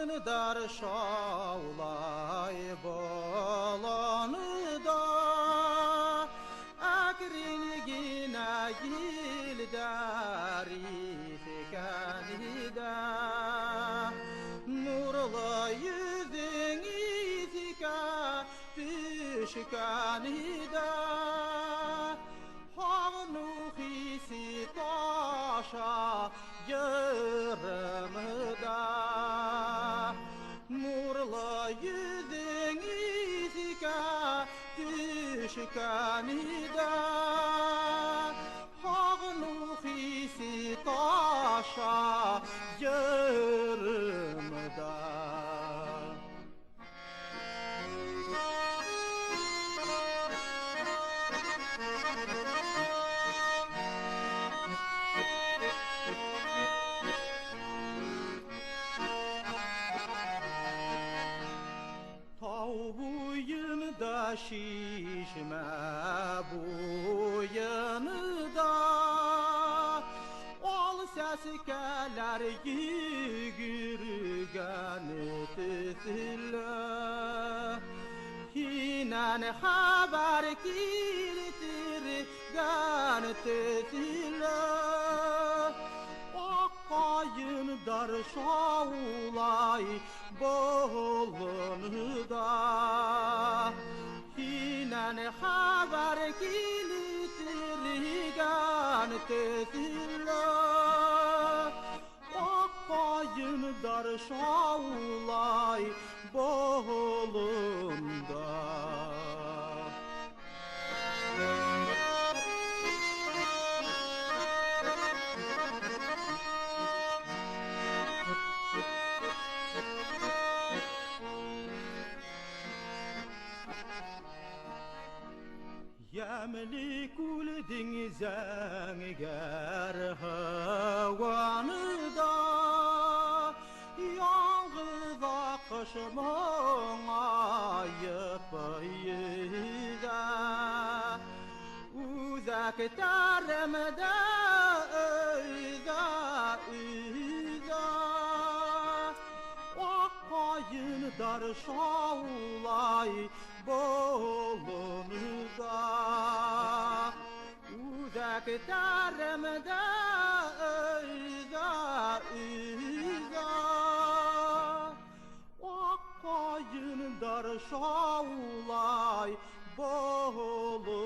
dar şavlay bolanı da akrin yine gildari fikanida nurlu yüzün izika düşkanida Nuhisi taşa yarımda Nurlu yüzün izika düşkanida Nuhisi taşa yarımda Buyunda şişme buyunda Ol sesi keler yürgen tüsülle Hinen haber kiltirgen tüsülle Akayın dar şavlay bolunda Hinen haber kilitirigan tezilla Akayın dar şavlay bolunda Yemli kul denizden ger havanı da Yalnız akışmın ayıp yüze Uzak tarımda öze Akayın dar şavlay bolunda Uzak tarımda öze Akayın dar şavlay bolunda